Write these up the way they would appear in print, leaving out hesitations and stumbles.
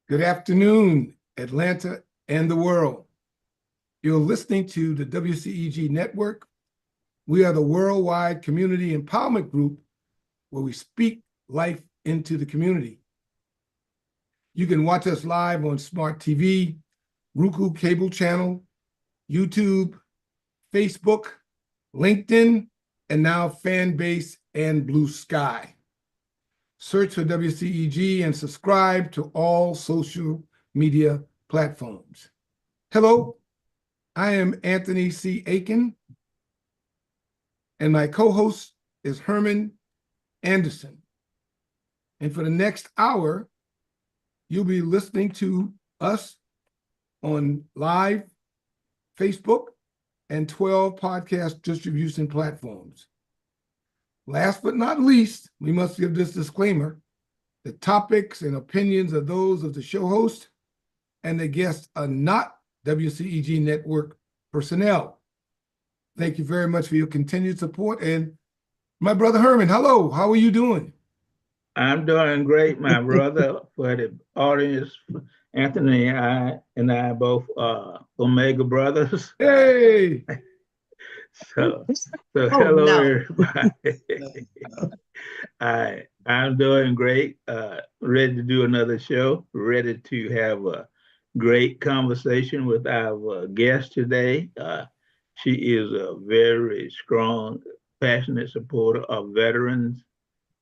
Good afternoon, Atlanta and the world. You're listening to the WCEG Network. We are the worldwide community empowerment group where we speak life into the community. You can watch us live on Smart TV, Roku cable channel, YouTube, Facebook, LinkedIn, and now Fanbase and Blue Sky. Search for WCEG and subscribe to all social media platforms. Hello, I am Anthony C. Aiken, and my co-host is Herman Anderson. And for the next hour, you'll be listening to us on live Facebook and 12 podcast distribution platforms. Last but not least, we must give this disclaimer. The topics and opinions are those of the show host, and the guests are not WCEG Network personnel. Thank you very much for your continued support. And my brother Herman, hello, how are you doing? I'm doing great, my brother. For the audience, Anthony and I both Omega brothers. Hey! So hello, no. Everybody. I'm doing great. Ready to do another show. Ready to have a great conversation with our guest today. She is a very strong, passionate supporter of veterans.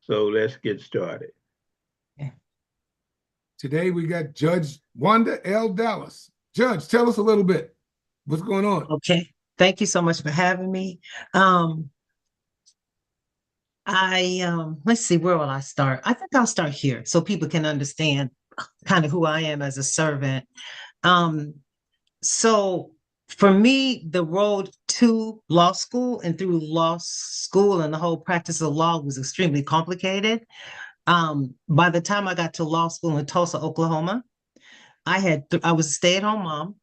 So let's get started. Today we got Judge Wanda L. Dallas. Judge, tell us a little bit. What's going on? Okay. Thank you so much for having me. Let's see, where will I start? I think I'll start here so people can understand kind of who I am as a servant. So for me, the road to law school and through law school and the whole practice of law was extremely complicated. By the time I got to law school in Tulsa, Oklahoma, I was a stay-at-home mom.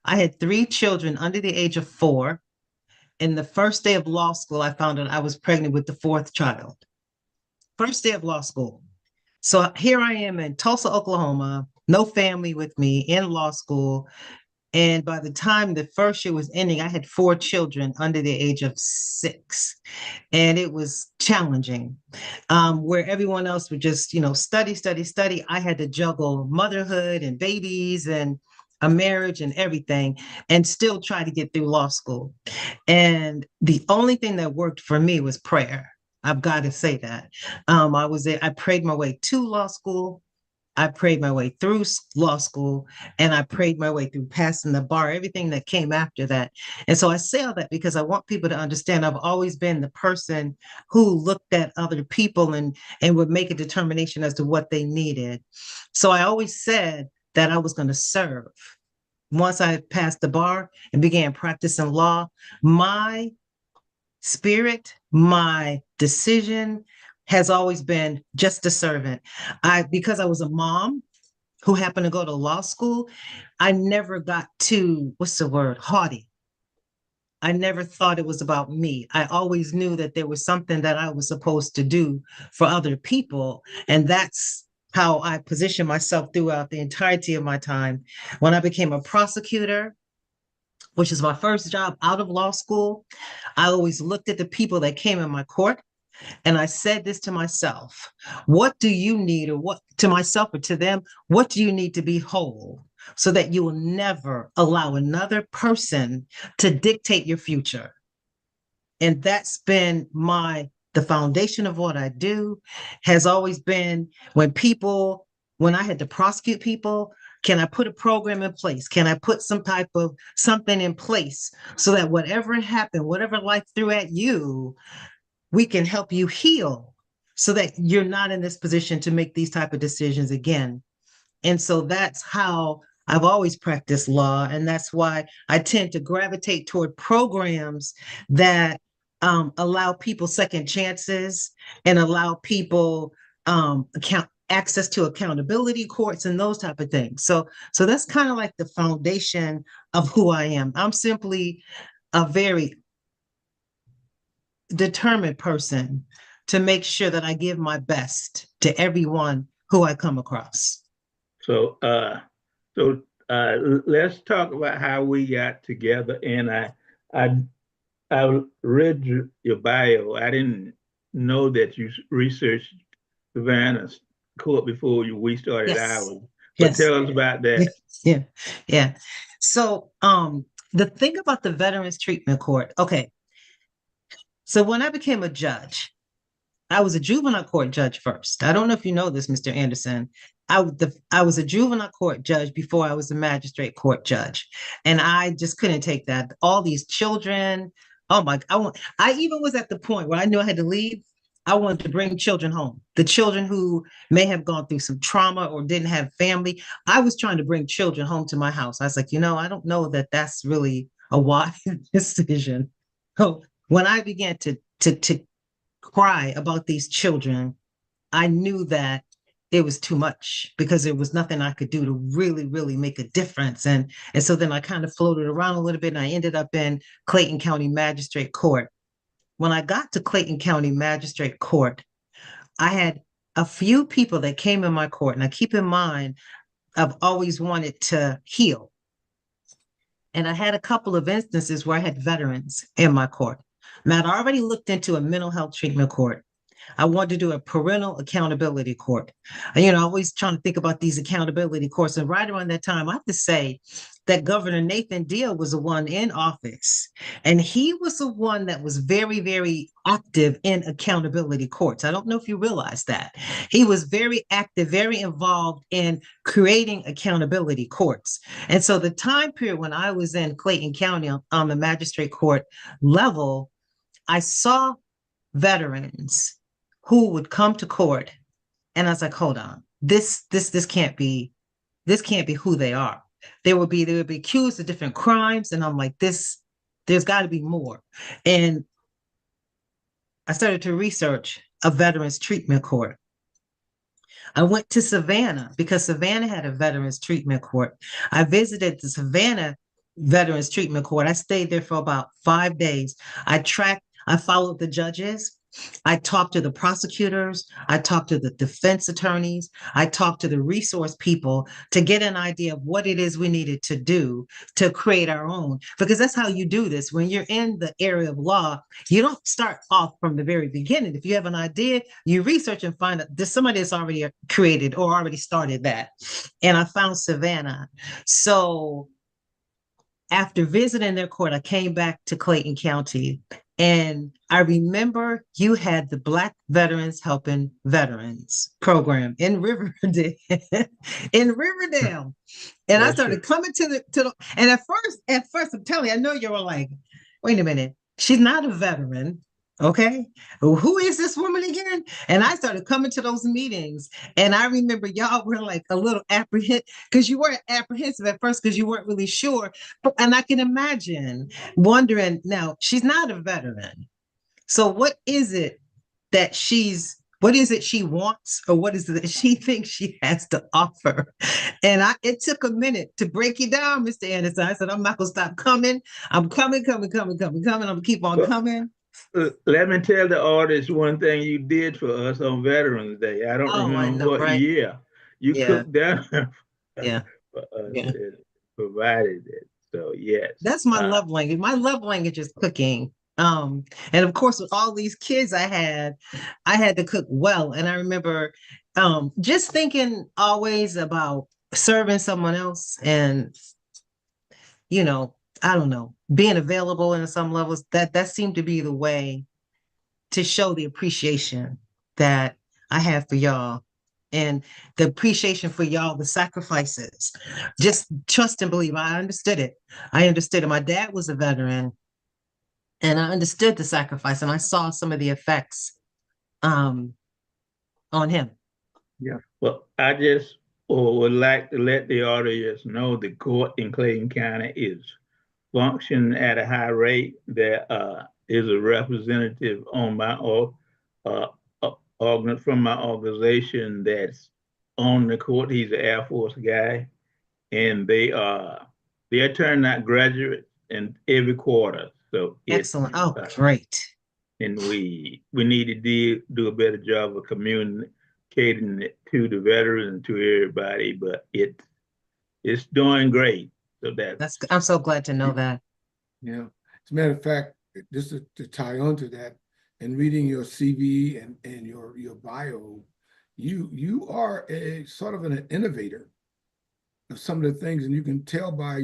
I had 3 children under the age of 4. And the first day of law school, I found out I was pregnant with the 4th child. First day of law school. So here I am in Tulsa, Oklahoma, no family with me in law school. And by the time the first year was ending, I had 4 children under the age of 6. And it was challenging. Where everyone else would just, study. I had to juggle motherhood and babies and a marriage and everything, and still try to get through law school. And the only thing that worked for me was prayer. I've got to say that. I prayed my way to law school. I prayed my way through law school, and I prayed my way through passing the bar, everything that came after that. And so I say all that because I want people to understand I've always been the person who looked at other people and would make a determination as to what they needed. So I always said that I was going to serve. Once I passed the bar and began practicing law, my spirit, my decision has always been just a servant. Because I was a mom who happened to go to law school, I never got too, haughty. I never thought it was about me. I always knew that there was something that I was supposed to do for other people. And that's how I positioned myself throughout the entirety of my time. When I became a prosecutor, which is my first job out of law school, I always looked at the people that came in my court, and I said this to myself: what do you need, or what to myself or to them, what do you need to be whole so that you will never allow another person to dictate your future? And that's been the foundation of what I do, has always been when I had to prosecute people, can I put a program in place? Can I put some type of something in place so that whatever happened, whatever life threw at you, we can help you heal so that you're not in this position to make these type of decisions again. And so that's how I've always practiced law. And that's why I tend to gravitate toward programs that allow people second chances and allow people access to accountability courts and those type of things. So that's kind of like the foundation of who I am. I'm simply a very determined person to make sure that I give my best to everyone who I come across. Let's talk about how we got together. And I I read your bio. I didn't know that you researched Savannah's court before we started Yes. ours. But Yes. tell us about Yeah. that. Yeah. Yeah. So, the thing about the Veterans Treatment Court, okay. So when I became a judge, I was a juvenile court judge first. I don't know if you know this, Mr. Anderson. I was a juvenile court judge before I was a magistrate court judge, and I just couldn't take that. All these children. Oh my! I even was at the point where I knew I had to leave. I wanted to bring children home. The children who may have gone through some trauma or didn't have family. I was trying to bring children home to my house. I was like, I don't know that that's really a wise decision. So when I began to cry about these children, I knew that it was too much because there was nothing I could do to really, really make a difference. And so then I kind of floated around a little bit and I ended up in Clayton County Magistrate Court. When I got to Clayton County Magistrate Court, I had a few people that came in my court. Now keep in mind, I've always wanted to heal. And I had a couple of instances where I had veterans in my court. Now, I'd already looked into a mental health treatment court. I wanted to do a parental accountability court. And, always trying to think about these accountability courts. And right around that time, I have to say that Governor Nathan Deal was the one in office. And he was the one that was very, very active in accountability courts. I don't know if you realize that. He was very active, very involved in creating accountability courts. And so the time period when I was in Clayton County on the magistrate court level, I saw veterans who would come to court, and I was like, hold on, this can't be who they are. They would be accused of different crimes, and I'm like, there's got to be more. And I started to research a veterans treatment court. I went to Savannah because Savannah had a veterans treatment court. I visited the Savannah Veterans Treatment Court. I stayed there for about 5 days. I followed the judges. I talked to the prosecutors. I talked to the defense attorneys. I talked to the resource people to get an idea of what it is we needed to do to create our own. Because that's how you do this. When you're in the area of law, you don't start off from the very beginning. If you have an idea, you research and find out there's somebody that's already created or already started that. And I found Savannah. So after visiting their court, I came back to Clayton County, and I remember you had the Black Veterans Helping Veterans program in Riverdale, in Riverdale. And I started coming to the, and at first, I'm telling you, I know you were like, wait a minute, she's not a veteran. Okay, who is this woman again? And I started coming to those meetings, and I remember y'all were like a little apprehensive because you weren't apprehensive at first because you weren't really sure. And I can imagine wondering now, she's not a veteran. So what is it what is it she wants, or what is it that she thinks she has to offer? And it took a minute to break you down, Mr. Anderson. I said, I'm not gonna stop coming. I'm coming. I'm gonna keep on coming. Let me tell the audience one thing you did for us on Veterans Day. I don't I remember know, what right? year. You Yeah, cooked dinner yeah, for us yeah. and provided it. So yes. That's my love language. My love language is cooking. And of course, with all these kids I had to cook well. And I remember just thinking always about serving someone else and, I don't know, being available in some levels. That seemed to be the way to show the appreciation that I have for y'all and the appreciation for y'all, the sacrifices. Just trust and believe. I understood it. My dad was a veteran, and I understood the sacrifice, and I saw some of the effects on him. Yeah. Well, I just would like to let the audience know the court in Clayton County is functioning at a high rate. There is a representative on my from my organization that's on the court. He's an Air Force guy, and they're turning out graduates in every quarter. So Excellent. Great. and we need to do a better job of catering it to the veterans and to everybody, but it's doing great. So I'm so glad to know that. Yeah. As a matter of fact, just to tie on to that, and reading your CV and your bio, you are a sort of an innovator of some of the things, and you can tell by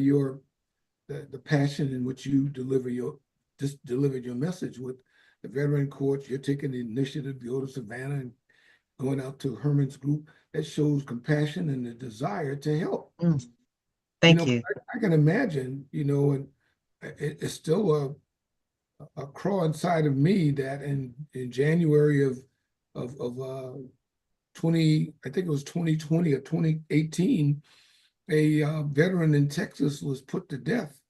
the passion in which you delivered your message with the veteran courts. You're taking the initiative to go to Savannah and going out to Herman's group. That shows compassion and the desire to help. Thank you. I can imagine, and it's still a crawl inside of me that in January of 20, I think it was 2020 or 2018, a veteran in Texas was put to death.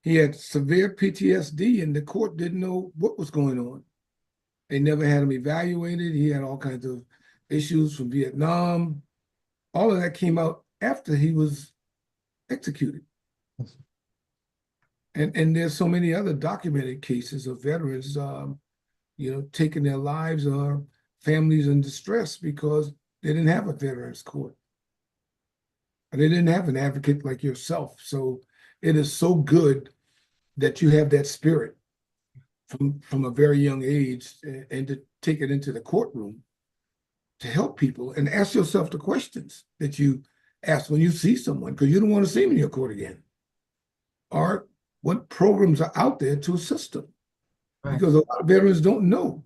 He had severe PTSD, and the court didn't know what was going on. They never had him evaluated. He had all kinds of issues from Vietnam. All of that came out after he was executed. And there's so many other documented cases of veterans, taking their lives, or families in distress because they didn't have a veterans court. And they didn't have an advocate like yourself. So it is so good that you have that spirit from a very young age, and to take it into the courtroom to help people and ask yourself the questions that you ask when you see someone, because you don't want to see them in your court again. Or what programs are out there to assist them. Right. Because a lot of veterans don't know,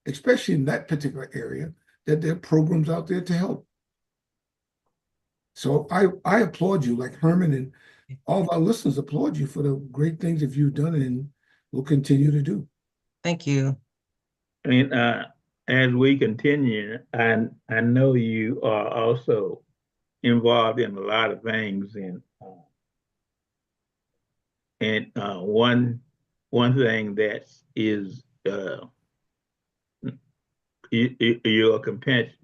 especially in that particular area, that there are programs out there to help. So I applaud you, like Herman and all of our listeners applaud you for the great things that you've done and will continue to do. Thank you. I mean, as we continue, I know you are also involved in a lot of things, and one thing that is your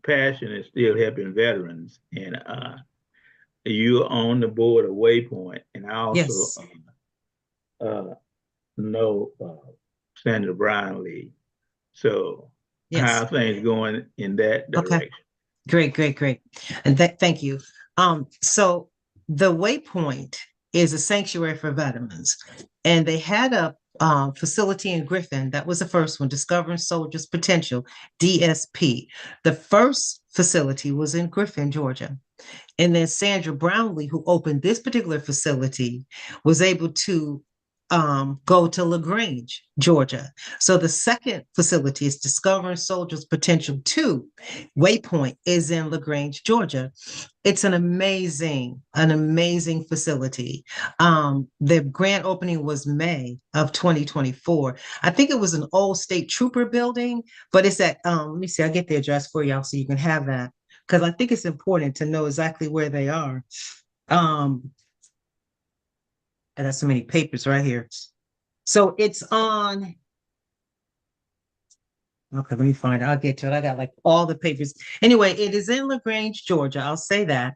passion is still helping veterans, and you're on the board of Waypoint, and I also know Senator Brownlee. So how are things going in that direction? Okay. Great. And thank you. So the Waypoint is a sanctuary for veterans, and they had a facility in Griffin. That was the first one, Discovering Soldiers' Potential, DSP. The first facility was in Griffin, Georgia. And then Sandra Brownlee, who opened this particular facility, was able to go to LaGrange, Georgia. So the second facility is Discovering Soldiers' Potential 2. Waypoint is in LaGrange, Georgia. It's an amazing facility. The grand opening was May of 2024. I think it was an old state trooper building, but it's at, let me see, I'll get the address for y'all so you can have that, because I think it's important to know exactly where they are. I got so many papers right here. So it's on. Okay, let me find it. I'll get to it. I got like all the papers. Anyway, it is in LaGrange, Georgia. I'll say that.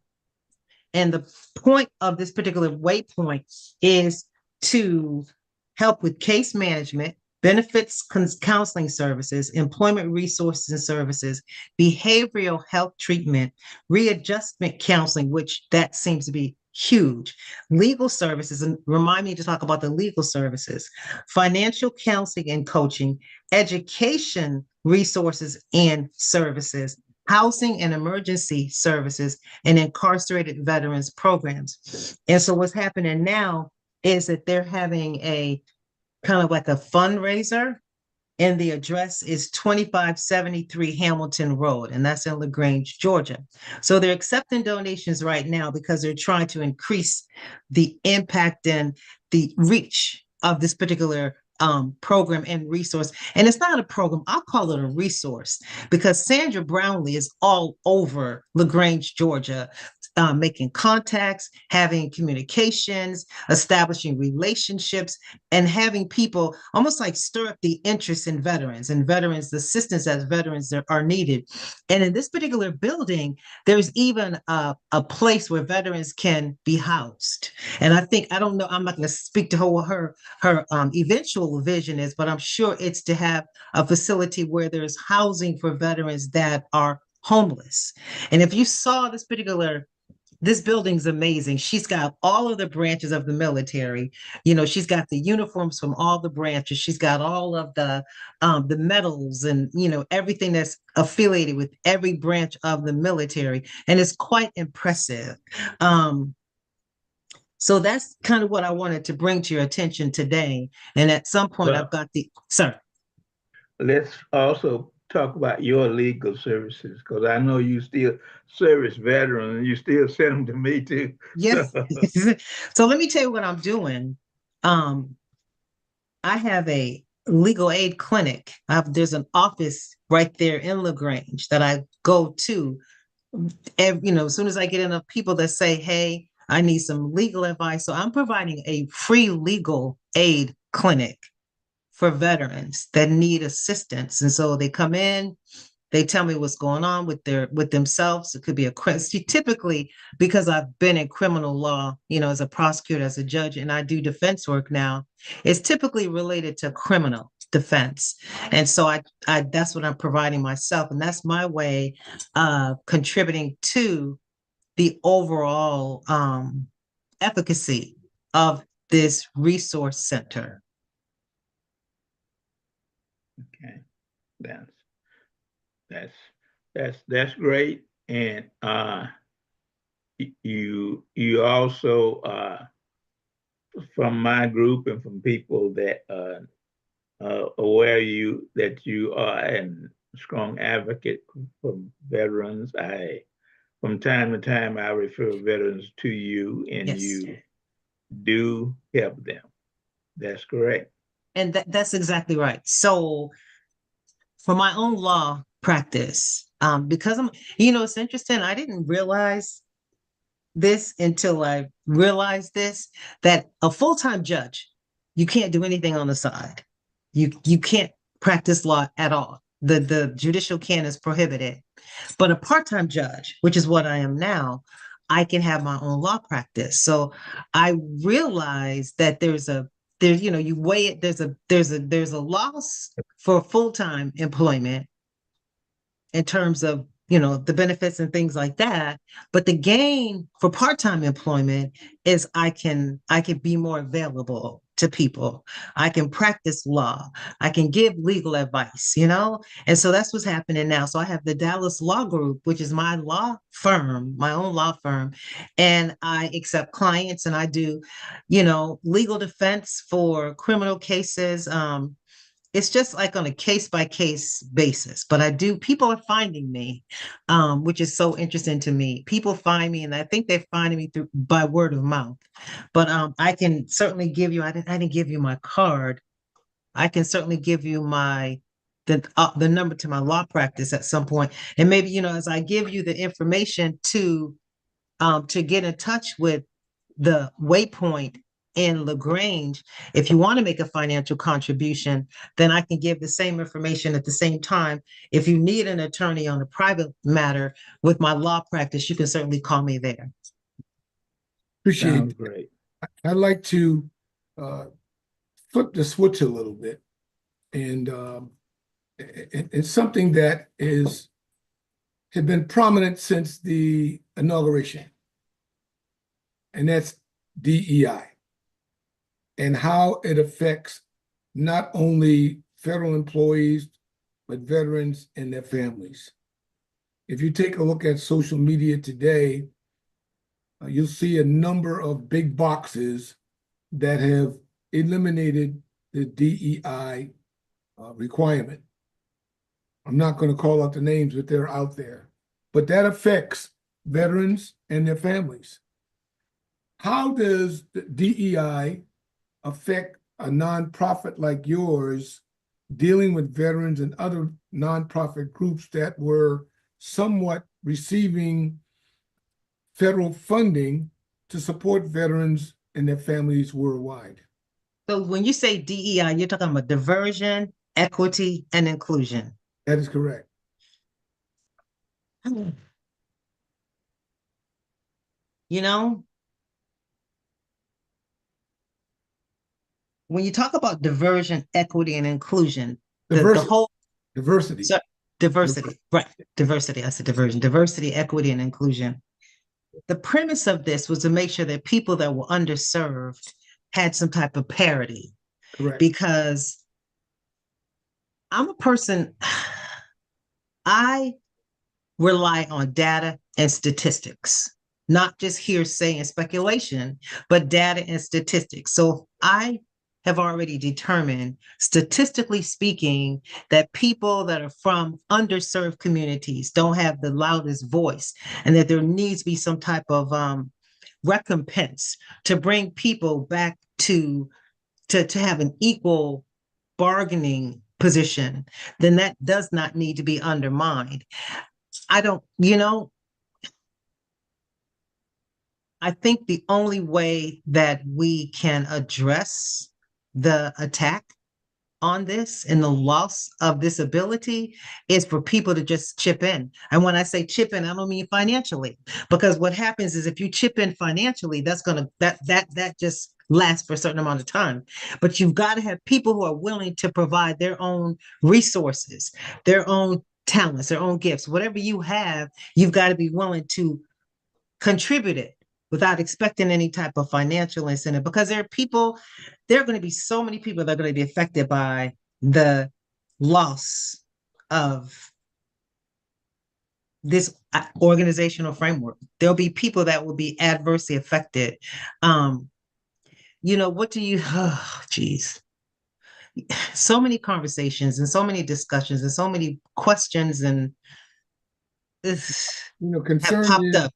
And the point of this particular Waypoint is to help with case management, benefits counseling services, employment resources and services, behavioral health treatment, readjustment counseling, which that seems to be huge, legal services, and remind me to talk about the legal services, financial counseling and coaching, education resources and services, housing and emergency services, and incarcerated veterans programs. And so what's happening now is that they're having a kind of like a fundraiser, and the address is 2573 Hamilton Road, and that's in LaGrange, Georgia. So they're accepting donations right now because they're trying to increase the impact and the reach of this particular program and resource. And it's not a program, I'll call it a resource, because Sandra Brownlee is all over LaGrange, Georgia, making contacts, having communications, establishing relationships, and having people almost like stir up the interest in veterans and veterans, the assistance as veterans that are needed. And in this particular building, there's even a place where veterans can be housed. And I think, I don't know, I'm not going to speak to her eventual actual vision is, but I'm sure it's to have a facility where there's housing for veterans that are homeless. And if you saw this building's amazing. She's got all of the branches of the military. She's got the uniforms from all the branches. She's got all of the medals and everything that's affiliated with every branch of the military, and it's quite impressive. So that's kind of what I wanted to bring to your attention today. And at some point, I've Well, got sir. let's also talk about your legal services, because I know you still service veterans and you still send them to me too. Yes. So let me tell you what I'm doing. Um, I have a legal aid clinic. There's an office right there in LaGrange that I go to. As soon as I get enough people that say, "Hey, I need some legal advice," so I'm providing a free legal aid clinic for veterans that need assistance. And so they come in, they tell me what's going on with themselves. It could be typically, because I've been in criminal law, as a prosecutor, as a judge, and I do defense work now, it's typically related to criminal defense. And so I that's what I'm providing myself. And that's my way of contributing to the overall efficacy of this resource center. Okay, that's that's that's great. And you also from my group and from people that aware that you are a strong advocate for veterans. From time to time, I refer veterans to you, and Yes. you do help them. That's correct. And that's exactly right. So for my own law practice, because it's interesting. I didn't realize this until I realized this, that a full-time judge, you can't do anything on the side. You can't practice law at all. The judicial canon is prohibited. But a part-time judge, which is what I am now, I can have my own law practice. So I realized that you weigh it, there's a loss for full-time employment in terms of the benefits and things like that, but the gain for part-time employment is I can be more available to people. I can practice law. I can give legal advice, and so that's what's happening now. So I have the Dallas Law Group, which is my law firm, my own law firm, and I accept clients, and I do legal defense for criminal cases. It's just like on a case by case basis, but people are finding me, which is so interesting to me. People find me, and I think they're finding me by word of mouth. But I can certainly give you, I didn't give you my card. I can certainly give you the number to my law practice at some point. And maybe, as I give you the information to get in touch with the Waypoint in LaGrange, if you want to make a financial contribution, then I can give the same information at the same time. If you need an attorney on a private matter with my law practice, you can certainly call me there. Appreciate Sounds it. great. I'd like to flip the switch a little bit. And it's something that has been prominent since the inauguration. And that's DEI and how it affects not only federal employees, but veterans and their families. If you take a look at social media today, you'll see a number of big boxes that have eliminated the DEI requirement. I'm not going to call out the names, but they're out there. But that affects veterans and their families. How does the DEI affect a nonprofit like yours dealing with veterans and other nonprofit groups that were somewhat receiving federal funding to support veterans and their families worldwide? So when you say DEI, you're talking about diversion, equity, and inclusion. That is correct. You know, when you talk about diversion, equity, and inclusion, the Diversity. whole Diversity. diversity, right? Diversity. I said diversion, diversity, equity, and inclusion. The premise of this was to make sure that people that were underserved had some type of parity. Correct. Because I'm a person, I rely on data and statistics, not just hearsay and speculation, but data and statistics. So I have already determined, statistically speaking, that people that are from underserved communities don't have the loudest voice, and that there needs to be some type of recompense to bring people back to have an equal bargaining position. Then that does not need to be undermined. I don't, I think the only way that we can address the attack on this and the loss of this ability is for people to just chip in. And when I say chip in, I don't mean financially, because what happens is if you chip in financially, that just lasts for a certain amount of time. But you've got to have people who are willing to provide their own resources, their own talents, their own gifts. Whatever you have, you've got to be willing to contribute it without expecting any type of financial incentive, because there are going to be so many people that are going to be affected by the loss of this organizational framework. There'll be people that will be adversely affected. What do you, oh, geez. So many conversations and so many discussions and so many questions and concern have popped is, up.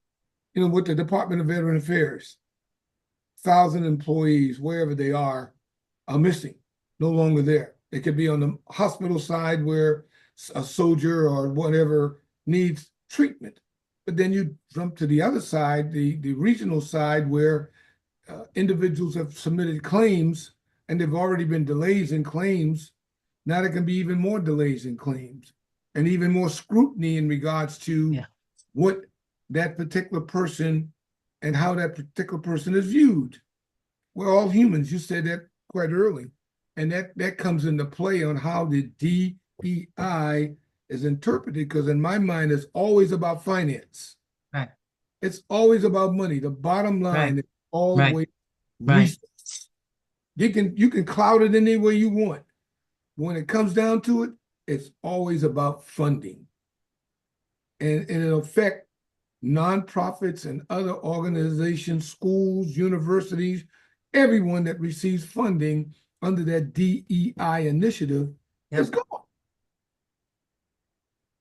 With the Department of Veteran Affairs, 1,000 employees, wherever they are missing, no longer there. It could be on the hospital side where a soldier or whatever needs treatment. But then you jump to the other side, the regional side, where individuals have submitted claims and there've already been delays in claims. Now there can be even more delays in claims and even more scrutiny in regards to what that particular person and how that particular person is viewed. We're all humans. You said that quite early. And that comes into play on how the DEI is interpreted, because in my mind, it's always about finance. Right. It's always about money. The bottom line is always resources. You can cloud it any way you want. When it comes down to it, it's always about funding. And it'll affect nonprofits and other organizations, schools, universities, everyone that receives funding under that DEI initiative is gone.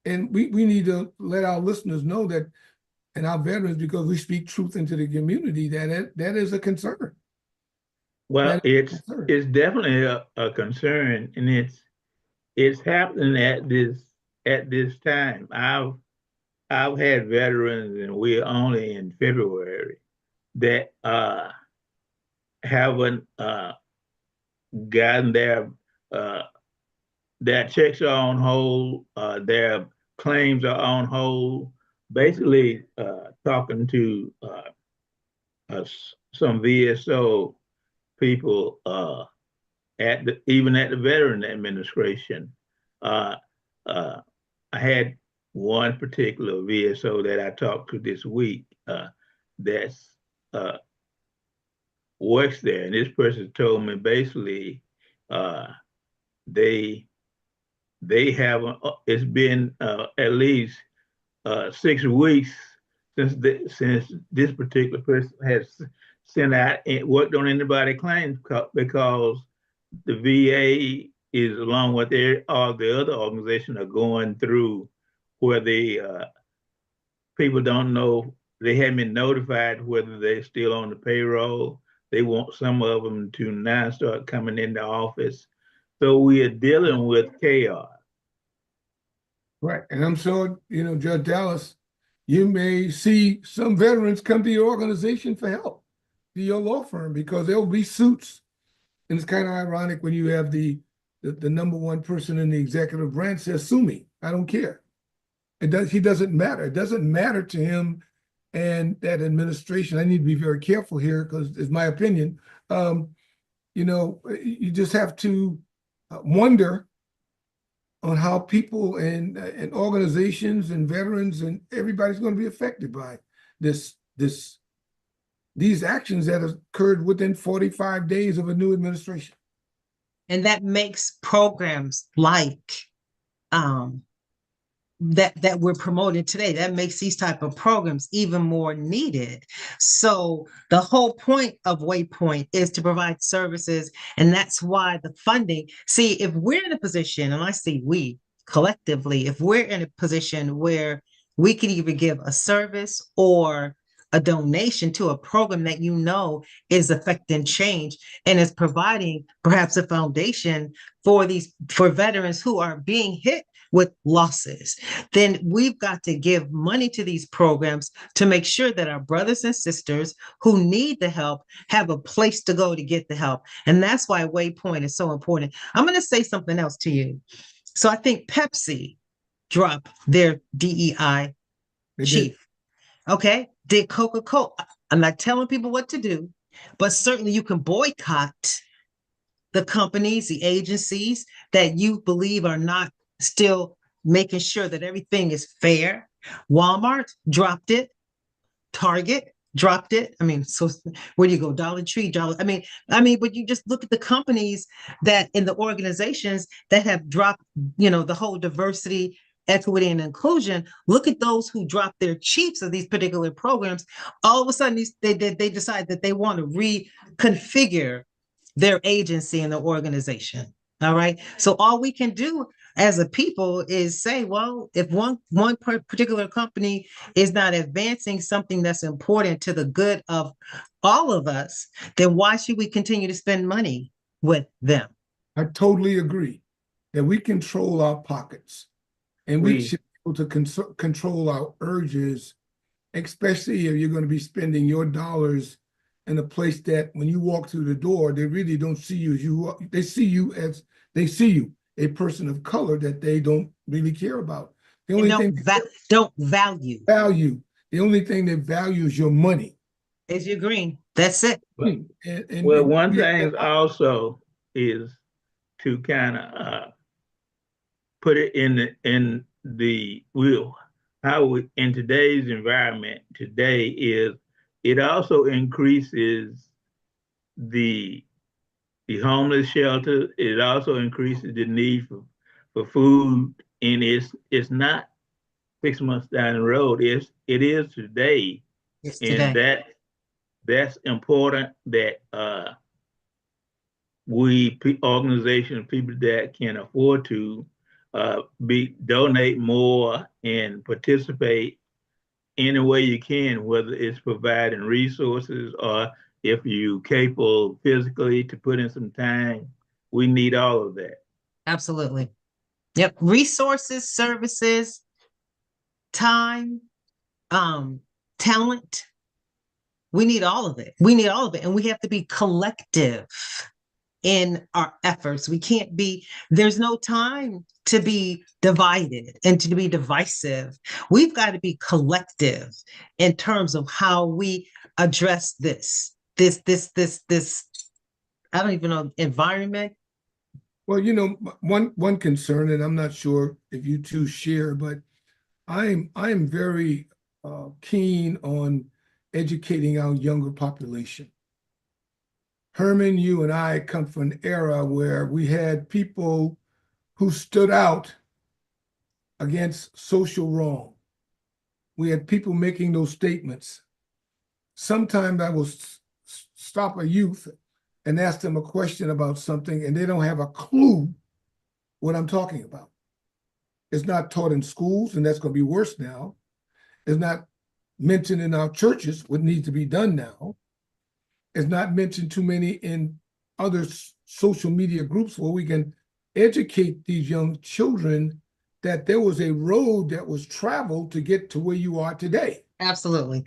And we need to let our listeners know that, and our veterans, because we speak truth into the community, that is a concern. Well, it's definitely a concern, and it's happening at this time. I've had veterans, and we're only in February, that haven't gotten their checks are on hold, their claims are on hold. Basically, talking to some VSO people even at the Veteran Administration. I had one particular VSO that I talked to this week that's works there, and this person told me basically they haven't. It's been at least 6 weeks since this particular person has sent out and worked on anybody's claims, because the VA is, along with all the other organizations, are going through where people don't know, they haven't been notified whether they're still on the payroll. They want some of them to now start coming into office. So we are dealing with chaos. Right. And I'm sure, Judge Dallas, you may see some veterans come to your organization for help, to your law firm, because there'll be suits. And it's kind of ironic when you have the number one person in the executive branch says, sue me. I don't care. He doesn't matter. It doesn't matter to him and that administration. I need to be very careful here because it's my opinion. you just have to wonder on how people and organizations and veterans and everybody's going to be affected by these actions that occurred within 45 days of a new administration. And that makes programs like that we're promoting today, that makes these type of programs even more needed. So the whole point of Waypoint is to provide services, and that's why the funding, see, if we're in a position, and I say we collectively, if we're in a position where we can either give a service or a donation to a program that is affecting change and is providing perhaps a foundation for veterans who are being hit with losses, then we've got to give money to these programs to make sure that our brothers and sisters who need the help have a place to go to get the help. And that's why Waypoint is so important. I'm going to say something else to you. So I think Pepsi dropped their DEI chief. Okay. Did Coca-Cola? I'm not telling people what to do, but certainly you can boycott the companies, the agencies that you believe are not still making sure that everything is fair. Walmart dropped it. Target dropped it. I mean, so where do you go? Dollar Tree, I mean, but you just look at the companies that in the organizations that have dropped, the whole diversity, equity, and inclusion. Look at those who dropped their chiefs of these particular programs. All of a sudden, they decide that they want to reconfigure their agency and their organization. All right. So all we can do as a people is say, well, if one particular company is not advancing something that's important to the good of all of us, then why should we continue to spend money with them? I totally agree that we control our pockets and we should be able to control our urges, especially if you're going to be spending your dollars in a place that when you walk through the door, they really don't see you as you are. They see you as a person of color that they don't really care about. The only thing don't value. The only thing they value is your money. Is your green. That's it. Well, one thing also is to kind of put it in the wheel. In today's environment today is it also increases the homeless shelter. It also increases the need for food, and it's not 6 months down the road. It is today, and that's important that organizations, people that can afford to donate more and participate any way you can, whether it's providing resources or if you're capable physically to put in some time. We need all of that. Absolutely. Yep. Resources, services, time, talent. We need all of it. And we have to be collective in our efforts. There's no time to be divided and to be divisive. We've got to be collective in terms of how we address this, I don't even know, environment. Well, one concern, and I'm not sure if you two share, but I'm very keen on educating our younger population. Herman, you and I come from an era where we had people who stood out against social wrong. We had people making those statements. Sometimes I will stop a youth and ask them a question about something, and they don't have a clue what I'm talking about. It's not taught in schools, and that's going to be worse now. It's not mentioned in our churches, what needs to be done now. It's not mentioned too many in other social media groups where we can educate these young children that there was a road that was traveled to get to where you are today. Absolutely.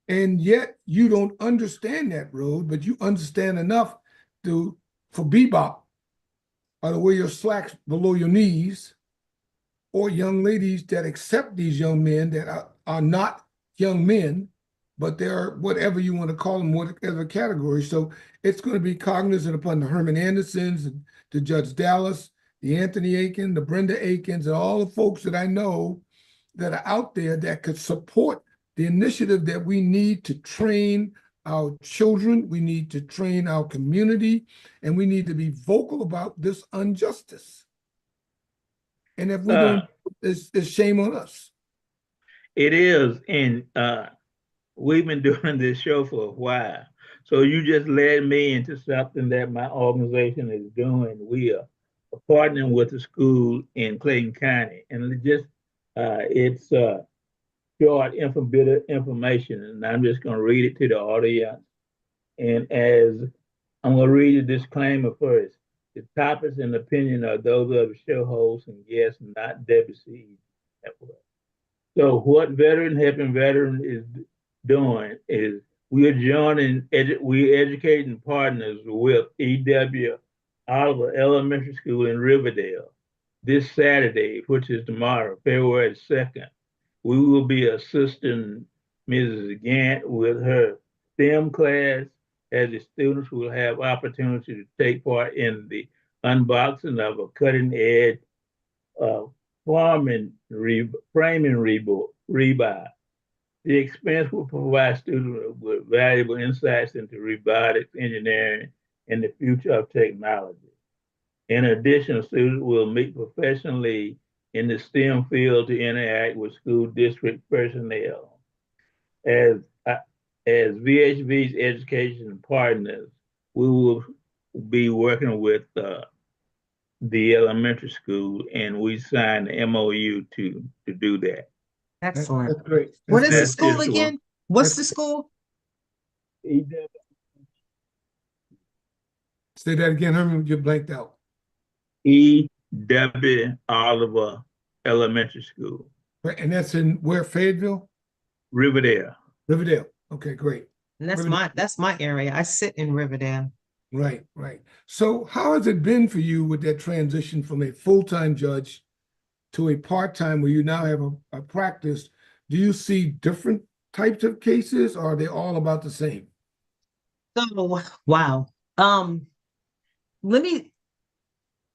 And yet you don't understand that road, but you understand enough for bebop, or to wear your slacks below your knees, or young ladies that accept these young men that are not young men, but there are whatever you want to call them, whatever category. So it's going to be cognizant upon the Herman Andersons, the Judge Dallas, the Anthony Aiken, the Brenda Aikens, and all the folks that I know that are out there that could support the initiative that we need to train our children, we need to train our community, and we need to be vocal about this injustice. And if we don't, it's shame on us. It is, and we've been doing this show for a while. So you just led me into something that my organization is doing. We are partnering with the school in Clayton County, and it's short bit of information, and I'm just going to read it to the audience. And as I'm going to read a disclaimer first. The topics and opinion are those of the show hosts and guests, not WCEG Network. So what Veteran Helping Veterans is doing is we're educating partners with EW Oliver Elementary School in Riverdale this Saturday, which is tomorrow, February 2nd. We will be assisting Mrs. Gant with her STEM class, as the students will have opportunity to take part in the unboxing of a cutting-edge framing rebar. The experience will provide students with valuable insights into robotics, engineering, and the future of technology. In addition, students will meet professionally in the STEM field to interact with school district personnel. As VHV's education partners, we will be working with the elementary school, and we signed the MOU to do that. Excellent. That's great. What is the That's school just again? What's the school? Say that again, Herman, you blanked out. E.W. Oliver Elementary School. Right, and that's in where, Fayetteville? Riverdale. Riverdale. Okay, great. And that's Riverdale. that's my area. I sit in Riverdale. Right, right. So how has it been for you with that transition from a full-time judge to a part-time where you now have a practice? Do you see different types of cases, or are they all about the same? So wow.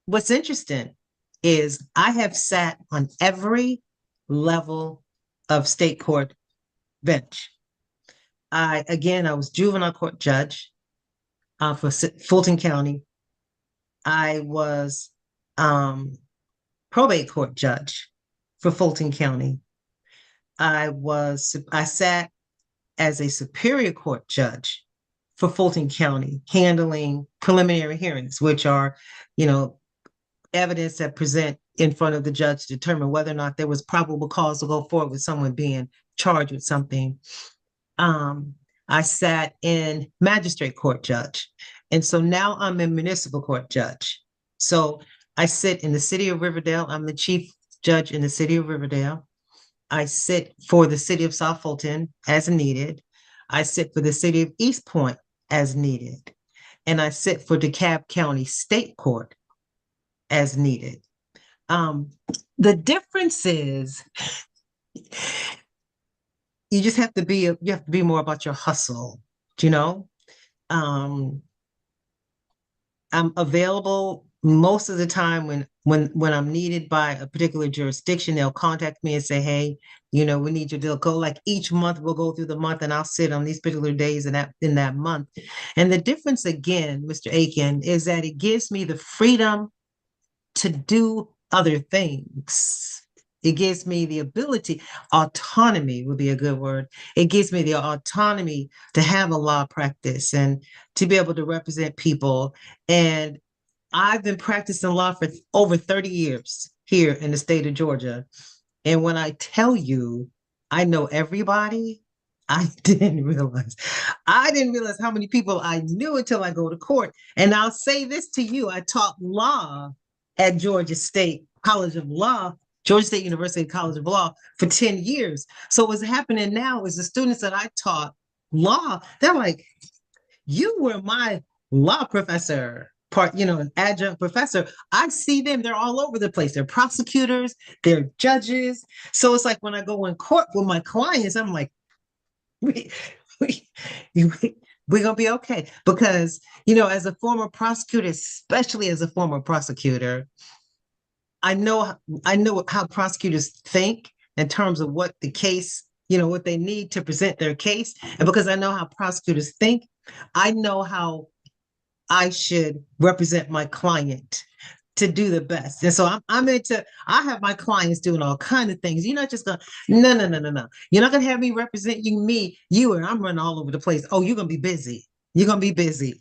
What's interesting is I have sat on every level of state court bench. I was juvenile court judge for Fulton County. I was probate court judge for Fulton County. I sat as a superior court judge for Fulton County, handling preliminary hearings, which are, evidence that present in front of the judge to determine whether or not there was probable cause to go forward with someone being charged with something. I sat in magistrate court judge. And so now I'm a municipal court judge. So I sit in the city of Riverdale. I'm the chief judge in the city of Riverdale. I sit for the city of South Fulton as needed. I sit for the city of East Point as needed. And I sit for DeKalb County State Court as needed. The difference is you have to be more about your hustle, I'm available most of the time when I'm needed by a particular jurisdiction. They'll contact me and say, hey, we need you to go. Like each month we'll go through the month and I'll sit on these particular days in that month. And the difference again, Mr. Aiken, is that it gives me the freedom to do other things. It gives me the ability, autonomy would be a good word. It gives me the autonomy to have a law practice and to be able to represent people. And I've been practicing law for over 30 years here in the state of Georgia. And when I tell you, I know everybody, I didn't realize how many people I knew until I go to court. And I'll say this to you, I taught law at Georgia State College of Law, Georgia State University College of Law for 10 years. So what's happening now is the students that I taught law, they're like, you were my law professor, an adjunct professor. I see them, they're all over the place. They're prosecutors, they're judges. So it's like when I go in court with my clients, I'm like, we're gonna be okay. Because, as a former prosecutor, especially as a former prosecutor, I know I know how prosecutors think in terms of what the case, what they need to present their case. And because I know how prosecutors think, I know how I should represent my client to do the best. And so I have my clients doing all kinds of things. You're not just gonna, no, no, no, no, no. You're not gonna have me represent you, and I'm running all over the place. Oh, you're gonna be busy. You're gonna be busy.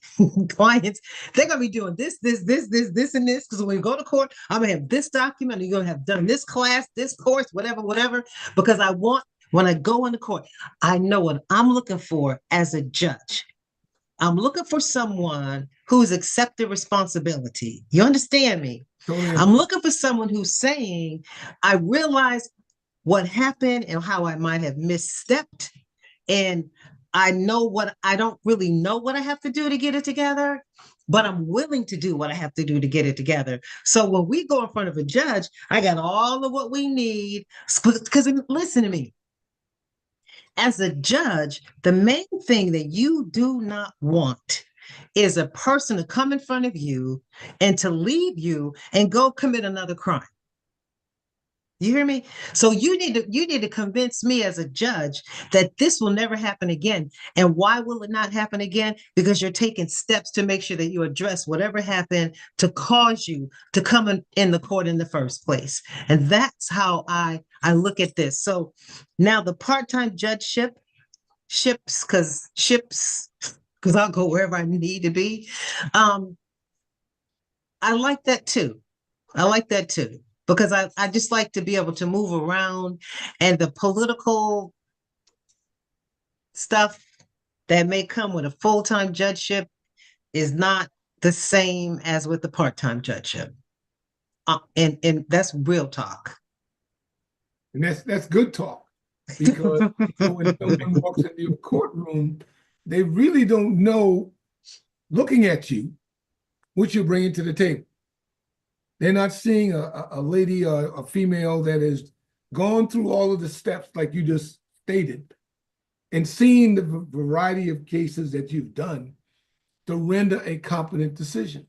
Clients, they're gonna be doing this, and this. Because when we go to court, I'm gonna have this document, and you're gonna have done this class, this course, whatever, whatever. Because when I go into court, I know what I'm looking for as a judge. I'm looking for someone who's accepted responsibility. You understand me? Totally. I'm looking for someone who's saying, I realize what happened and how I might have misstepped. And I don't really know what I have to do to get it together, but I'm willing to do what I have to do to get it together. So when we go in front of a judge, I got all of what we need. Because listen to me, as a judge, the main thing that you do not want is a person to come in front of you and to leave you and go commit another crime. You hear me? So you need to convince me as a judge that this will never happen again. And why will it not happen again? Because you're taking steps to make sure that you address whatever happened to cause you to come in the court in the first place. And that's how I look at this. So now the part-time judgeship because I'll go wherever I need to be. I like that too. Because I just like to be able to move around, and the political stuff that may come with a full-time judgeship is not the same as with the part-time judgeship. And that's real talk. And that's good talk. Because when someone walks into your courtroom, they really don't know, looking at you, what you're bringing to the table. They're not seeing a lady or a female that has gone through all of the steps like you just stated, and seen the variety of cases that you've done to render a competent decision.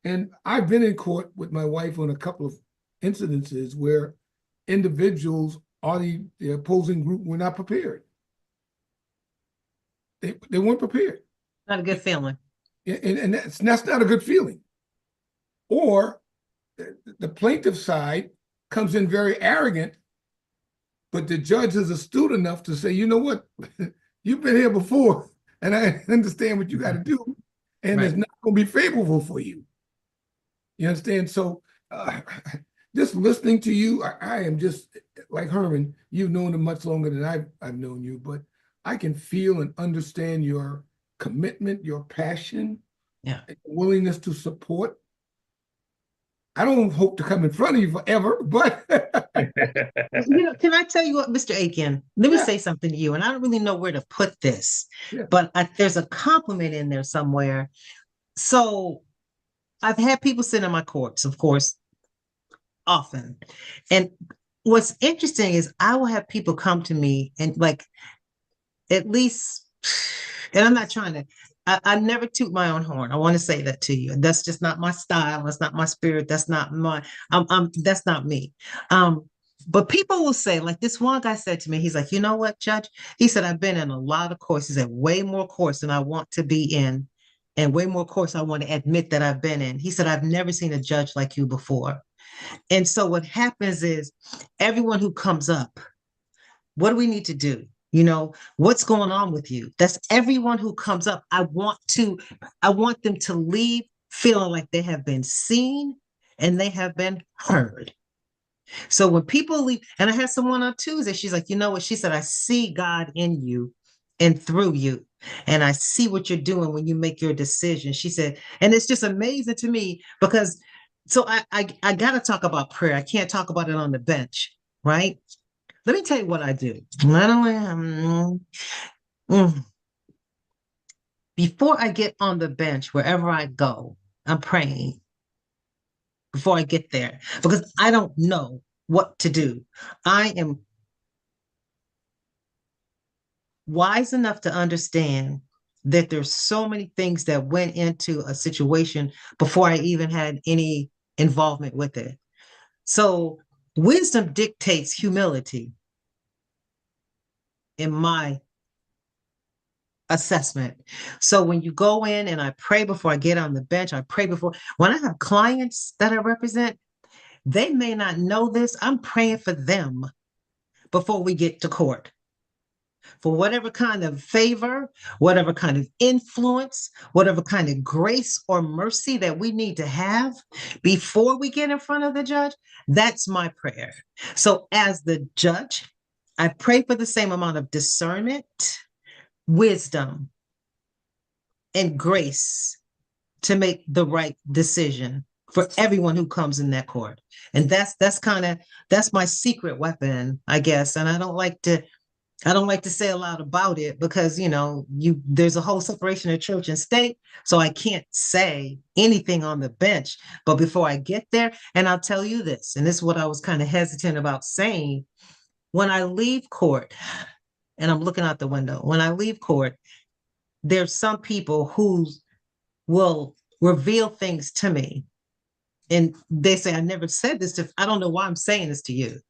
And I've been in court with my wife on a couple of incidences where individuals or the opposing group were not prepared. They weren't prepared. Not a good feeling. And that's not a good feeling. Or the plaintiff side comes in very arrogant, but the judge is astute enough to say, you know what, you've been here before, and I understand what you got to do, and it's not going to be favorable for you. You understand? So just listening to you, I am just like Herman. You've known him much longer than I've known you, but I can feel and understand your commitment, your passion, willingness to support. I don't hope to come in front of you forever, but can I tell you what, Mr. Aiken? Let me say something to you, and I don't really know where to put this, but there's a compliment in there somewhere. So I've had people sit in my courts, of course, often. And what's interesting is I will have people come to me and at least, and I'm not trying to, I never toot my own horn. I want to say that to you. That's just not my style. That's not my spirit. That's not that's not me. But people will say, like this one guy said to me, he's like, you know what, Judge? He said, I've been in a lot of courts. He said, way more courts than I want to be in, and way more courts I want to admit that I've been in. He said, I've never seen a judge like you before. And so what happens is everyone who comes up, what do we need to do? What's going on with you? That's everyone who comes up. I want them to leave feeling like they have been seen and they have been heard. So when people leave, and I had someone on Tuesday, she's like, you know what? She said, I see God in you and through you. And I see what you're doing when you make your decision. She said, and it's just amazing to me because, so I got to talk about prayer. I can't talk about it on the bench, right? Let me tell you what I do. Before I get on the bench, wherever I go, I'm praying before I get there because I don't know what to do. wise enough to understand that there's so many things that went into a situation before I even had any involvement with it. So wisdom dictates humility in my assessment. So when you go in, and I pray before I get on the bench, I pray before, when I have clients that I represent, they may not know this. I'm praying for them before we get to court, for whatever kind of favor, whatever kind of influence, whatever kind of grace or mercy that we need to have before we get in front of the judge. That's my prayer. So as the judge, I pray for the same amount of discernment, wisdom, and grace to make the right decision for everyone who comes in that court. And that's my secret weapon, I guess. And I don't like to say a lot about it because, there's a whole separation of church and state. So I can't say anything on the bench. But before I get there, and I'll tell you this, and this is what I was kind of hesitant about saying, when I leave court, and I'm looking out the window, when I leave court, there's some people who will reveal things to me. And they say, I never said this I don't know why I'm saying this to you.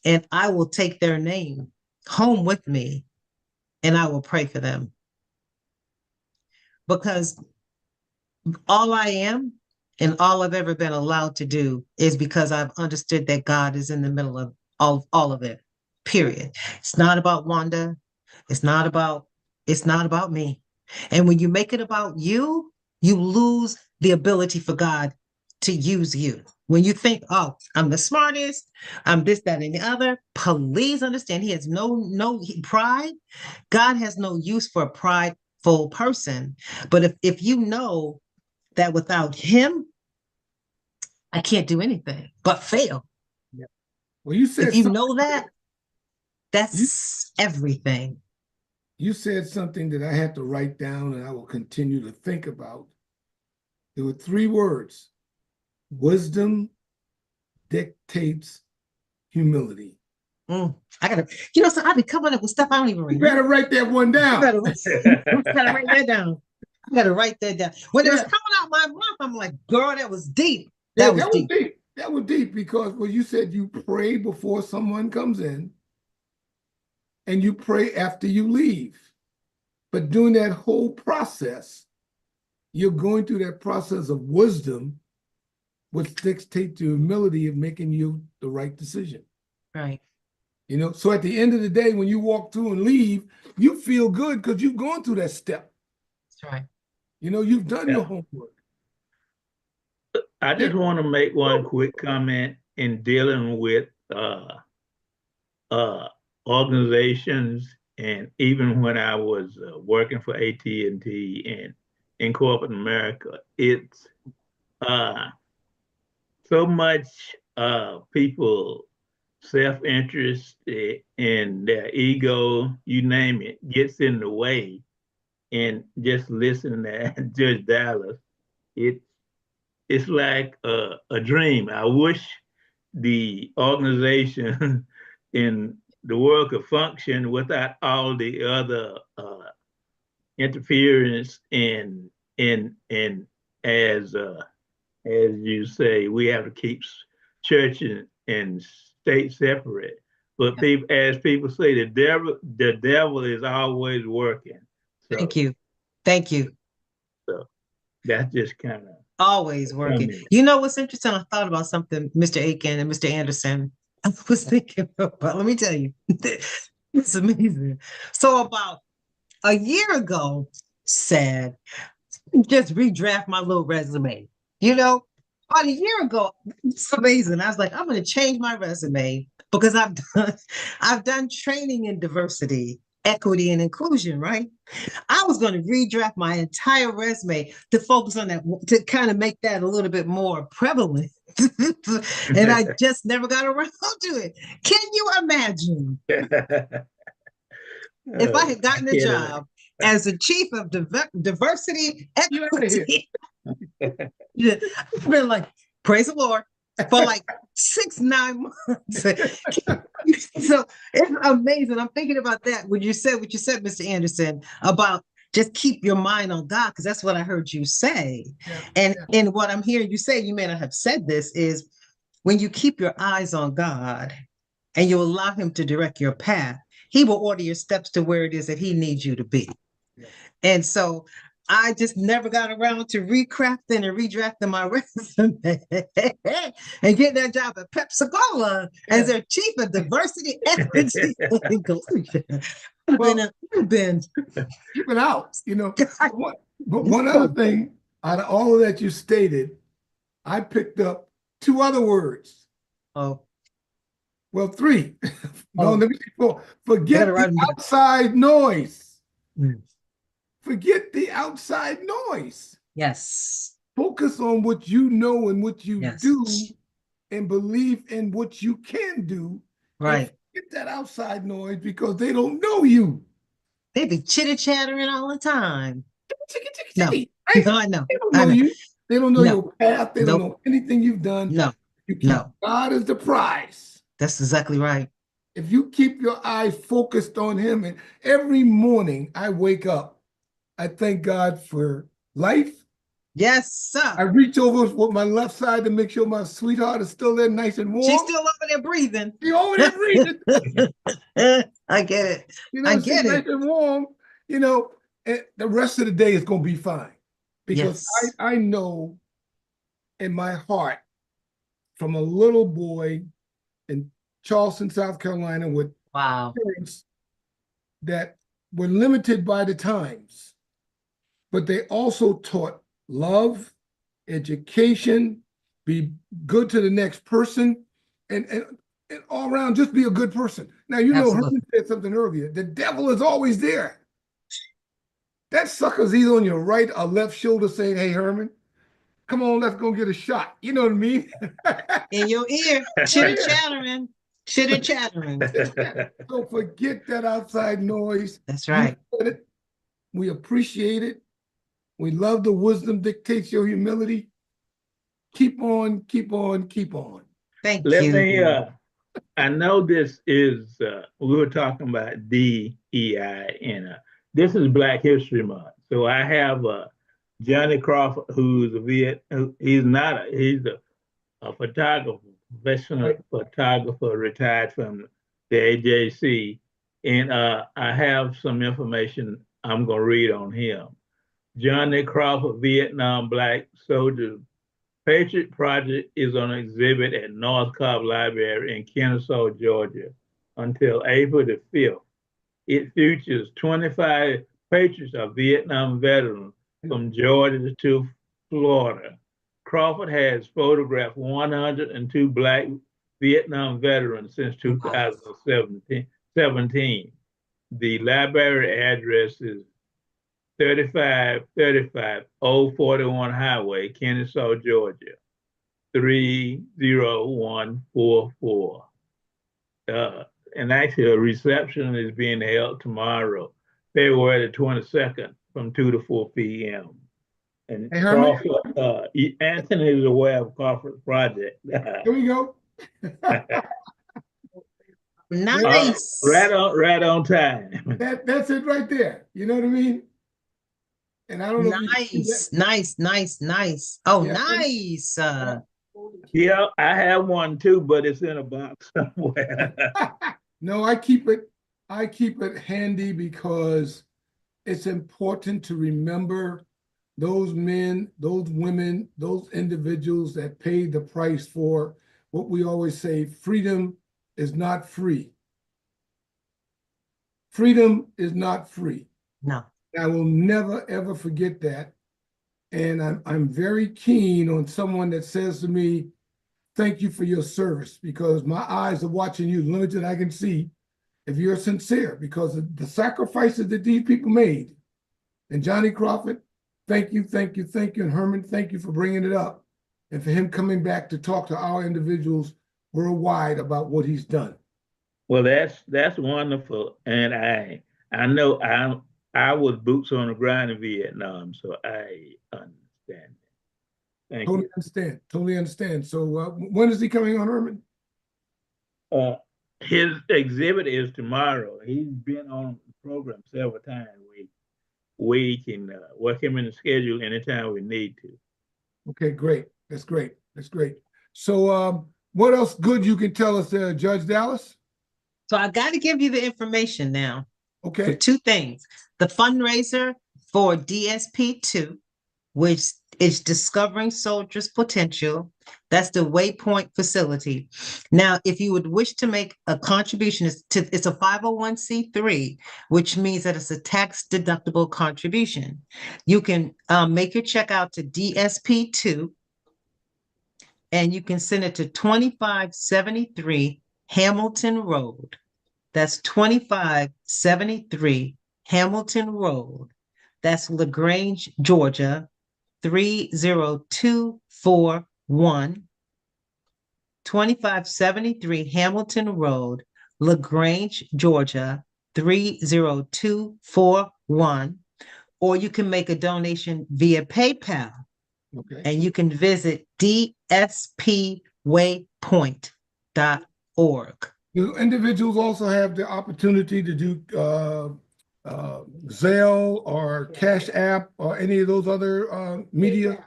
And I will take their name home with me and I will pray for them. Because all I am and all I've ever been allowed to do is because I've understood that God is in the middle of all of it, period. It's not about Wanda. It's not about me. And when you make it about you, you lose the ability for God to use you. When you think, oh, I'm the smartest, I'm this, that, and the other, please understand he has no pride. God has no use for a prideful person. But if you know that without him, I can't do anything but fail. Yeah. Well, you said if you know that, that's everything. You said something that I had to write down and I will continue to think about. There were 3 words: wisdom dictates humility. I gotta, so I be coming up with stuff I don't even remember. You gotta write that one down. I gotta write that down. I gotta write that down. When it was coming out my mouth, I'm like, girl, that was deep. That was deep. That was deep because you said you pray before someone comes in and you pray after you leave. But during that whole process, you're going through that process of wisdom, which dictates the humility of making you the right decision. Right. So at the end of the day, when you walk through and leave, you feel good because you've gone through that step. That's right. You've done your homework. I just want to make one quick comment in dealing with organizations, and even when I was working for AT&T and in corporate America, it's so much people self-interest and their ego, you name it, gets in the way. And just listening to Judge Dallas, it's like a dream. I wish the organization in the world could function without all the other interference and as you say, we have to keep church and state separate. But as people say, the devil is always working. So, Thank you. So that's just kind of always working. What's interesting? I thought about something, Mr. Aiken and Mr. Anderson. I was thinking about, let me tell you, it's amazing. So about a year ago, just redraft my little resume. About a year ago, it's amazing. I was like, I'm going to change my resume because I've done training in diversity, equity, and inclusion, right? I was going to redraft my entire resume to focus on that, to kind of make that a little bit more prevalent. And I just never got around to it. Can you imagine if I had gotten a job as the chief of diversity, equity? I've been like, praise the Lord. for like 6-9 months. So it's amazing. I'm thinking about that when you said what you said, Mr. Anderson, about just keep your mind on God, because that's what I heard you say. Yeah, And what I'm hearing you say, you may not have said this, is when you keep your eyes on God and you allow him to direct your path, he will order your steps to where it is that he needs you to be. Yeah. And so I just never got around to recrafting and redrafting my resume and getting that job at Pepsi-Cola as their chief of diversity, equity, and inclusion. I've been keep it out, But one other thing, out of all of that you stated, I picked up 2 other words. Oh, Well, 3. No, Oh. let me see 4. Forget the outside noise. Mm. Forget the outside noise. Yes. Focus on what you know and what you Yes. do, and believe in what you can do. Right. Forget that outside noise, because they don't know you. They be chitter-chattering all the time. No, Right? No, I know. They don't know you. They don't know your path. They don't know anything you've done. No. You keep God as the prize. That's exactly right. If you keep your eyes focused on him, and every morning I wake up, I thank God for life. Yes, sir. I reach over with my left side to make sure my sweetheart is still there, nice and warm. She's still over there breathing. She's over there breathing. I get it. I get it. Nice and warm, and the rest of the day is going to be fine. Because I know in my heart, from a little boy in Charleston, South Carolina, with parents that were limited by the times, but they also taught love, education, be good to the next person, and all around just be a good person. Now, Herman said something earlier. The devil is always there. That sucker's either on your right or left shoulder saying, "Hey, Herman, come on, let's go get a shot." You know what I mean? In your ear, chitter-chattering. Chitter-chattering. So forget that outside noise. That's right. We appreciate it. We love the wisdom dictates your humility. Keep on, keep on, keep on. Thank you. I know this is, we were talking about DEI, and this is Black History Month. So I have Johnny Crawford, who's he's a photographer, professional photographer, retired from the AJC. And I have some information I'm going to read on him. Johnny Crawford, Vietnam Black Soldier Patriot Project is on exhibit at North Cobb Library in Kennesaw, Georgia, until April the 5th. It features 25 patriots of Vietnam veterans from Georgia to Florida. Crawford has photographed 102 Black Vietnam veterans since 2017. The library address is 3535 Old 41 Highway, Kennesaw, Georgia, 30144. And actually, a reception is being held tomorrow, February the 22nd, from 2 to 4 p.m. And hey, Crawford, Anthony is aware of Crawford's project. Here we go. Nice. Right on time. That's it right there. You know what I mean? And I don't know. Nice. Oh, yeah. Nice. Yeah, I have one too, but it's in a box somewhere. No, I keep it handy because it's important to remember those men, those women, those individuals that paid the price for what we always say, freedom is not free. Freedom is not free. No. I will never, ever forget that. And I'm very keen on someone that says to me, thank you for your service, because my eyes are watching you, limited I can see, if you're sincere, because of the sacrifices that these people made. And Johnny Crawford, thank you. And Herman, thank you for bringing it up, and for him coming back to talk to our individuals worldwide about what he's done. Well, that's wonderful. And I know I was boots on the ground in Vietnam, so I understand. Thank Totally you. understand. Totally understand. So when is he coming on, Herman? His exhibit is tomorrow. He's been on the program several times. We can work him in the schedule anytime we need to. Okay, great. That's great. That's great. So what else good you can tell us, Judge Dallas? So I got to give you the information now for Okay. two things. The fundraiser for DSP2, which is Discovering Soldiers' Potential. That's the Waypoint facility. Now, if you would wish to make a contribution, it's a 501c3, which means that it's a tax-deductible contribution. You can make your check out to DSP2, and you can send it to 2573 Hamilton Road. That's 2573 Hamilton Road. That's LaGrange, Georgia, 30241. 2573 Hamilton Road, LaGrange, Georgia, 30241. Or you can make a donation via PayPal. Okay. And you can visit dspwaypoint.org. Do individuals also have the opportunity to do Zelle or Cash App or any of those other media?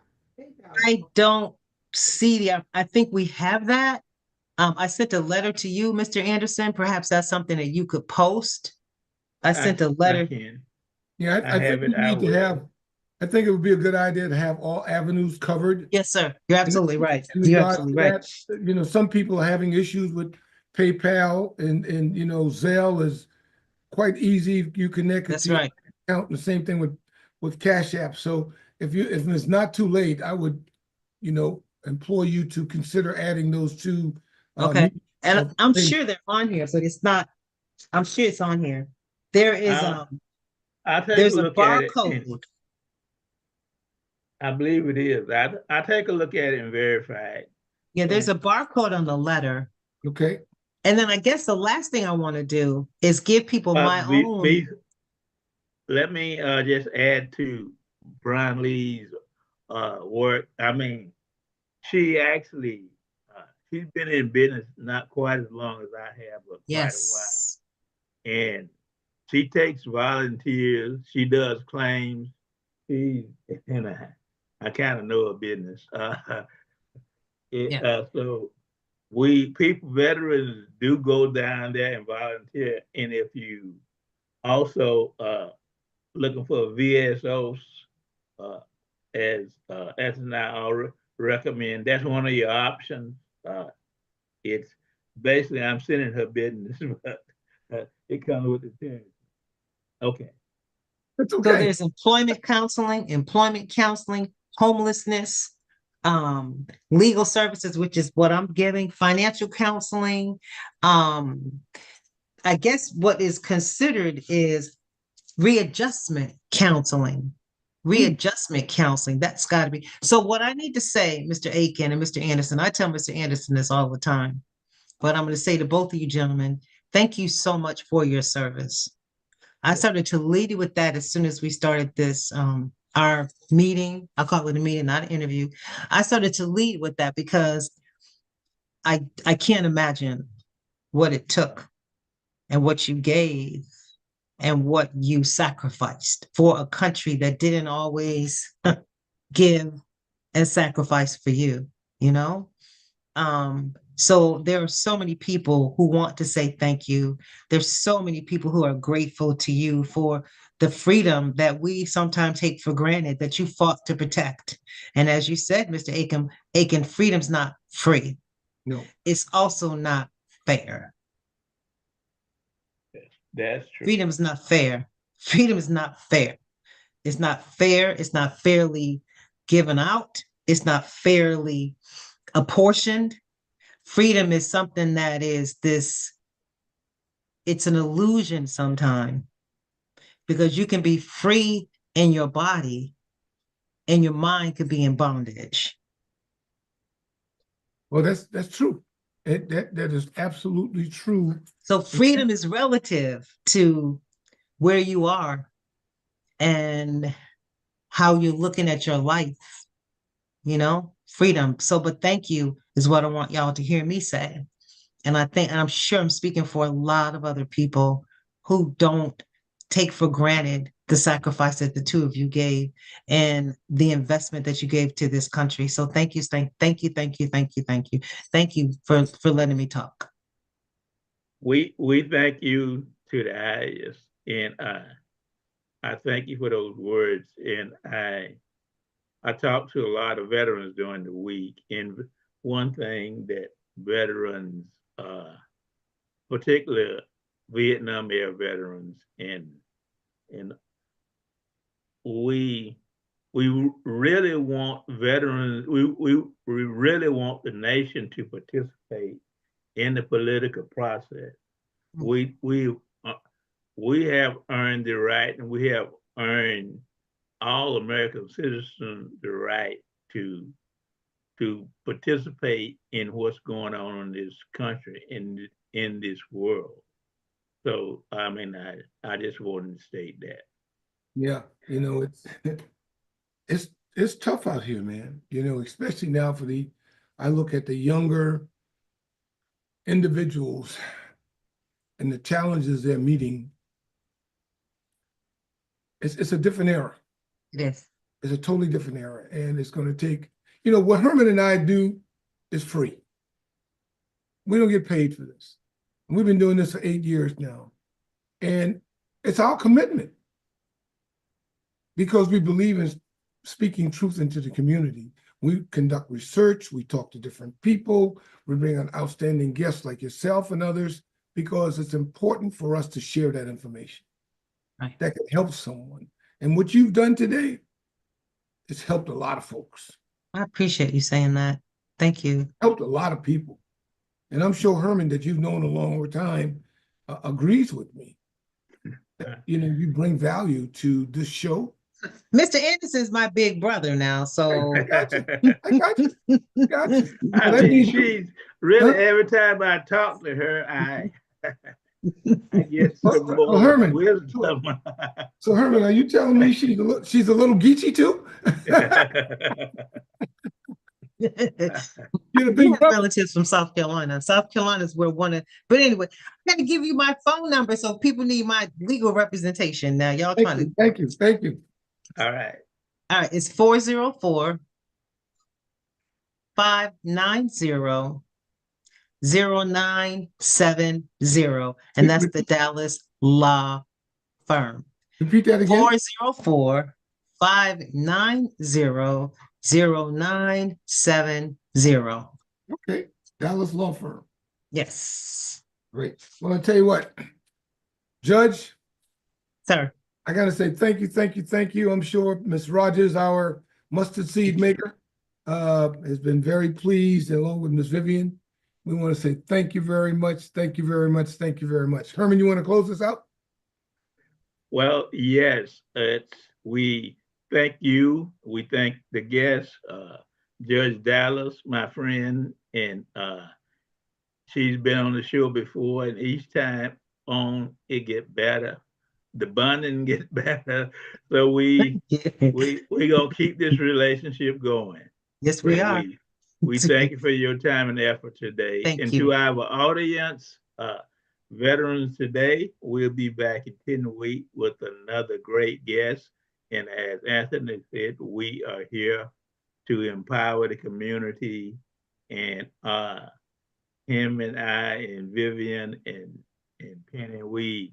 I don't see I think we have that. I sent a letter to you, Mr. Anderson. Perhaps that's something that you could post. I sent a letter. I can. Yeah, I I think have we it. I need to will. have, I think it would be a good idea to have all avenues covered. Yes, sir. You're absolutely right. In You're regards absolutely to right. that, some people are having issues with PayPal and Zelle is quite easy. You connect it That's to your right. account. The same thing with Cash App. So if it's not too late, I would, implore you to consider adding those two. Okay. And I'm things. sure they're on here, but it's not, I'm sure it's on here. There is I'll take there's a a look at it. barcode. I believe it is. I take a look at it and verify it. Yeah, there's a barcode on the letter. Okay. And then I guess the last thing I want to do is give people my own. Let me just add to Brian Lee's work. I mean, she actually she's been in business not quite as long as I have, but quite a while. Yes. And she takes volunteers. She does claims. She and I kind of know her business. So veterans do go down there and volunteer. And if you also looking for VSOs, as I recommend, that's one of your options. It's basically I'm sending her business, but it comes with the territory. Okay. It's So okay. there's employment counseling, homelessness, legal services, which is what I'm giving, financial counseling. I guess what is considered is readjustment counseling. Readjustment counseling. That's got to be. So what I need to say, Mr. Aiken and Mr. Anderson, I tell Mr. Anderson this all the time, but I'm going to say to both of you gentlemen, thank you so much for your service. I started to lead with that as soon as we started this, our meeting. I'll call it a meeting, not an interview. I started to lead with that because I can't imagine what it took and what you gave and what you sacrificed for a country that didn't always give and sacrifice for you, So there are so many people who want to say thank you. There's so many people who are grateful to you for the freedom that we sometimes take for granted that you fought to protect. And as you said, Mr. Aiken, freedom's not free. No. It's also not fair. That's true. Freedom is not fair. Freedom is not fair. It's not fair. It's not fairly given out. It's not fairly apportioned. Freedom is something that is it's an illusion sometimes because you can be free in your body and your mind could be in bondage. Well, that's true. That is absolutely true. So freedom is relative to where you are and how you're looking at your life. freedom. So, but thank you is what I want y'all to hear me say. And I'm sure I'm speaking for a lot of other people who don't take for granted the sacrifice that the two of you gave and the investment that you gave to this country. So thank you, thank you, thank you, thank you, thank you. Thank you for letting me talk. We thank you to the highest, and I thank you for those words. And I talked to a lot of veterans during the week, and one thing that veterans, particularly Vietnam era veterans, and we really want veterans. We really want the nation to participate in the political process. We we uh, we have earned the right, and we have earned all American citizens the right to participate in what's going on in this country, in this world. So I mean, I just wanted to state that. Yeah, it's tough out here, man. Especially now I look at the younger individuals and the challenges they're meeting. It's a different era. It is. It's a totally different era, and it's going to take. What Herman and I do is free. We don't get paid for this. We've been doing this for 8 years now, and it's our commitment because we believe in speaking truth into the community. We conduct research, we talk to different people, we bring on outstanding guests like yourself and others, because it's important for us to share that information that can help someone. And what you've done today, it's helped a lot of folks. I appreciate you saying that. Thank you. Helped a lot of people. And I'm sure Herman, that you've known a longer time, agrees with me. You bring value to this show. Mr. Anderson's my big brother now, so I got you. I mean, she's really, every time I talk to her, I get some more Herman, wisdom. So Herman, are you telling me she's a little geeky too? You're a big relatives from South Carolina. South Carolina is where but anyway, I got to give you my phone number so people need my legal representation. Now, y'all Thank you. All right. It's 404-590-0970. And that's the Dallas law firm. Repeat that again. 404-590-0970. Okay. Dallas law firm. Yes. Great. Well, I'll tell you what, Judge. Sir. I got to say thank you. I'm sure Ms. Rogers, our mustard seed maker, has been very pleased, along with Ms. Vivian. We want to say thank you very much. Thank you very much. Thank you very much. Herman, you want to close this out? Well, yes. We thank you. We thank the guests, Judge Dallas, my friend, and she's been on the show before, and each time on, it gets better. The bonding gets better. So we gonna keep this relationship going. Yes, we are. We thank you for your time and effort today. Thank you. To our audience, veterans today, we'll be back in 10 weeks with another great guest. And as Anthony said, we are here to empower the community. And him and I and Vivian and Penny, we've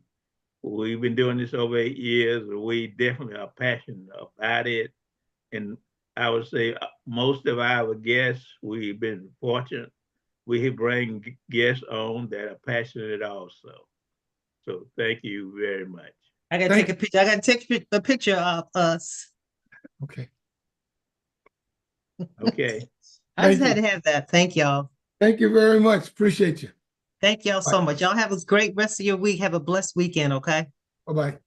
been doing this over 8 years. We definitely are passionate about it. And I would say most of our guests, we've been fortunate. We bring guests on that are passionate also. So thank you very much. I got to take a picture. I got to take a picture of us. Okay. Okay. I just had to have that. Thank y'all. Thank you very much. Appreciate you. Thank y'all so much. Y'all have a great rest of your week. Have a blessed weekend, okay? Bye-bye.